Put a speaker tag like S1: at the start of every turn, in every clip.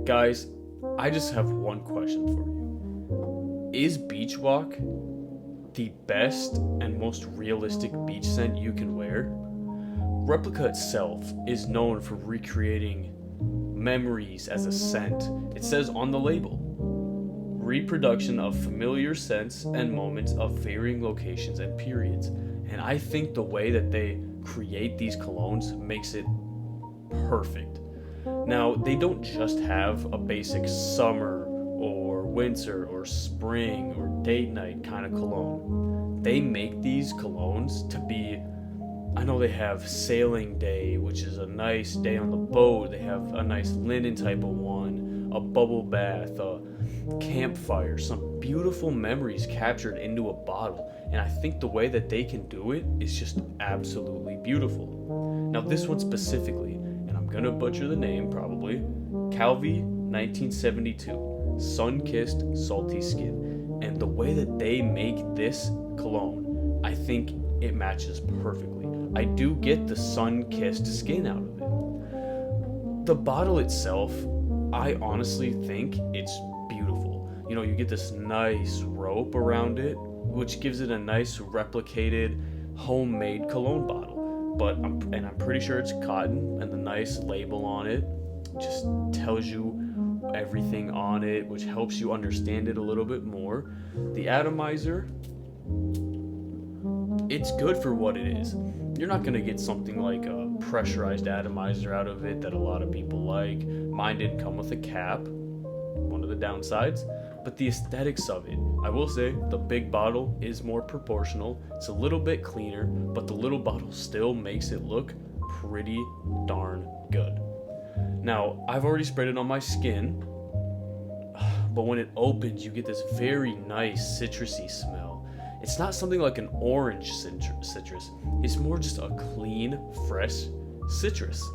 S1: Guys, I just have one question for you. Is Beach Walk the best and most realistic beach scent you can wear? Replica itself is known for recreating memories as a scent. It says on the label, reproduction of familiar scents and moments of varying locations and periods. And I think the way that they create these colognes makes it perfect. Now, they don't just have a basic summer or winter or spring or date night kind of cologne. They make these colognes to be, I know they have sailing day, which is a nice day on the boat. They have a nice linen type of one, a bubble bath, a campfire, some beautiful memories captured into a bottle. And I think the way that they can do it is just absolutely beautiful. Now, this one specifically, and I'm gonna butcher the name probably, Calvi 1972, Sun-Kissed Salty Skin. And the way that they make this cologne, I think it matches perfectly. I do get the sun-kissed skin out of it. The bottle itself, I honestly think it's beautiful. You know, you get this nice rope around it, which gives it a nice replicated homemade cologne bottle. I'm pretty sure it's cotton, and the nice label on it just tells you everything on it, which helps you understand it a little bit more. The atomizer, it's good for what it is. You're not gonna get something like a pressurized atomizer out of it that a lot of people like. Mine didn't come with a cap, one of the downsides, but the aesthetics of it, I will say the big bottle is more proportional. It's a little bit cleaner, but the little bottle still makes it look pretty darn good. Now, I've already sprayed it on my skin, but when it opens, you get this very nice citrusy smell. It's not something like an orange citrus. It's more just a clean, fresh citrus.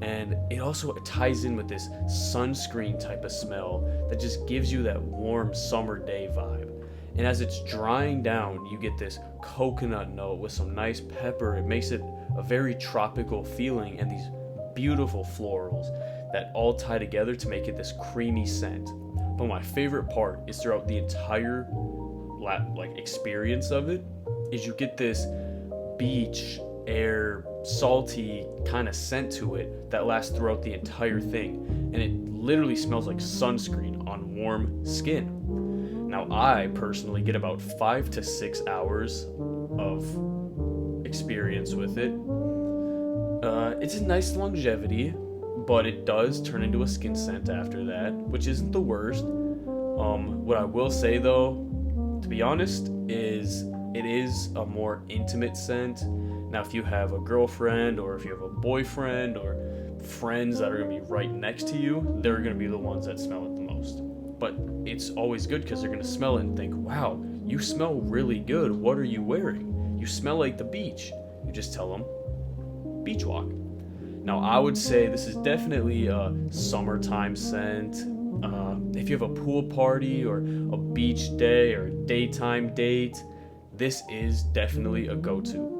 S1: And it also ties in with this sunscreen type of smell that just gives you that warm summer day vibe. And as it's drying down, you get this coconut note with some nice pepper. It makes it a very tropical feeling, and these beautiful florals that all tie together to make it this creamy scent. But my favorite part is throughout the entire experience of it is you get this beach air salty kind of scent to it that lasts throughout the entire thing, and it literally smells like sunscreen on warm skin. Now, I personally get about 5 to 6 hours of experience with it. It's a nice longevity, but it does turn into a skin scent after that, which isn't the worst. What I will say though, to be honest, is it is a more intimate scent. Now, if you have a girlfriend or if you have a boyfriend or friends that are going to be right next to you, they're going to be the ones that smell it the most. But it's always good because they're going to smell it and think, wow, you smell really good. What are you wearing? You smell like the beach. You just tell them, Beach Walk. Now, I would say this is definitely a summertime scent. If you have a pool party or a beach day or a daytime date, this is definitely a go-to.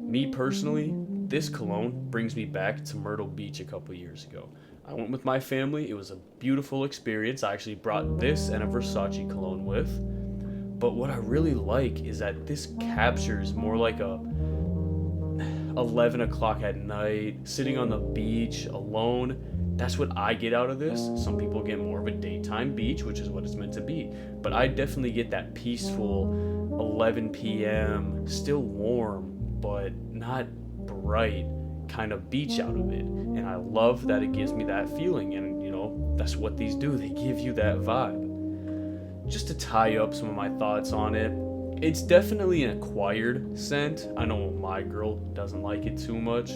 S1: Me personally, this cologne brings me back to Myrtle Beach a couple years ago. I went with my family. It was a beautiful experience. I actually brought this and a Versace cologne with. But what I really like is that this captures more like a 11 o'clock at night, sitting on the beach alone. That's what I get out of this. Some people get more of a daytime beach, which is what it's meant to be. But I definitely get that peaceful 11 p.m., still warm, but not bright kind of beach out of it. And I love that it gives me that feeling. And, you know, that's what these do. They give you that vibe. Just to tie up some of my thoughts on it, it's definitely an acquired scent. I know my girl doesn't like it too much.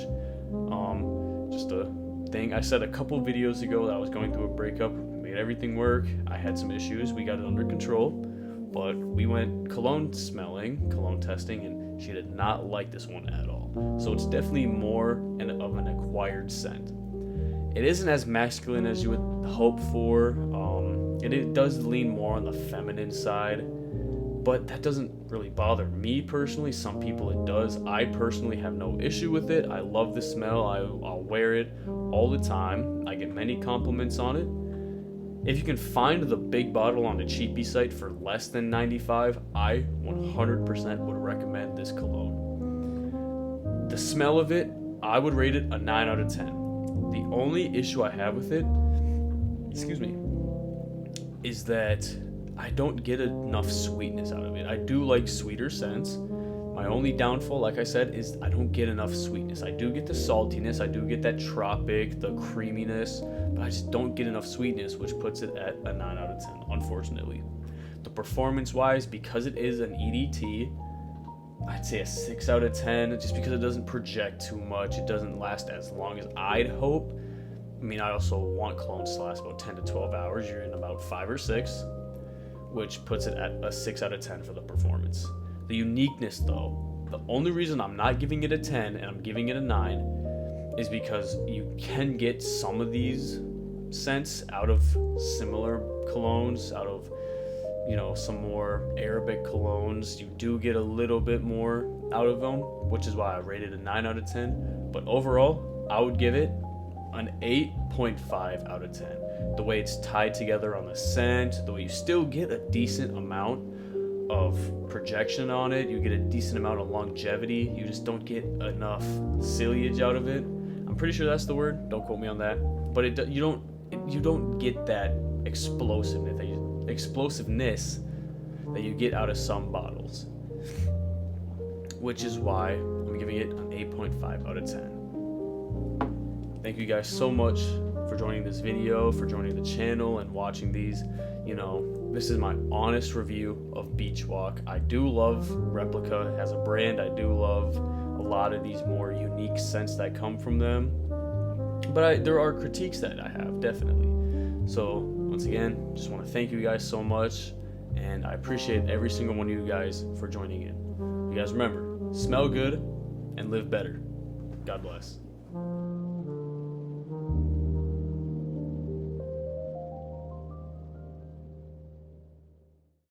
S1: Just a thing. I said a couple videos ago that I was going through a breakup, made everything work. I had some issues. We got it under control. But we went cologne testing, and she did not like this one at all. So it's definitely more of an acquired scent. It isn't as masculine as you would hope for. It does lean more on the feminine side, but that doesn't really bother me personally. Some people it does. I personally have no issue with it. I love the smell. I'll wear it all the time. I get many compliments on it. If you can find the big bottle on a cheapy site for less than $95, I 100% would recommend this cologne. The smell of it, I would rate it a 9 out of 10. The only issue I have with it, is that I don't get enough sweetness out of it. I do like sweeter scents. My only downfall, like I said, is I don't get enough sweetness. I do get the saltiness, I do get that tropic, the creaminess, but I just don't get enough sweetness, which puts it at a 9 out of 10, unfortunately. The performance-wise, because it is an EDT, I'd say a 6 out of 10, just because it doesn't project too much. It doesn't last as long as I'd hope. I mean, I also want colognes to last about 10 to 12 hours. You're in about 5 or 6, which puts it at a 6 out of 10 for the performance. The uniqueness, though, the only reason I'm not giving it a 10 and I'm giving it a 9 is because you can get some of these scents out of similar colognes, out of, some more Arabic colognes. You do get a little bit more out of them, which is why I rated a 9 out of 10. But overall, I would give it an 8.5 out of 10. The way it's tied together on the scent, the way you still get a decent amount of projection on it, you get a decent amount of longevity, you just don't get enough ciliage out of it. I'm pretty sure that's the word, don't quote me on that, but you don't get that explosiveness that you get out of some bottles, which is why I'm giving it an 8.5 out of 10. Thank you guys so much for joining this video, for joining the channel and watching these. This is my honest review of Beach Walk. I do love Replica as a brand. I do love a lot of these more unique scents that come from them. But there are critiques that I have, definitely. So, once again, just want to thank you guys so much. And I appreciate every single one of you guys for joining in. You guys remember, smell good and live better. God bless.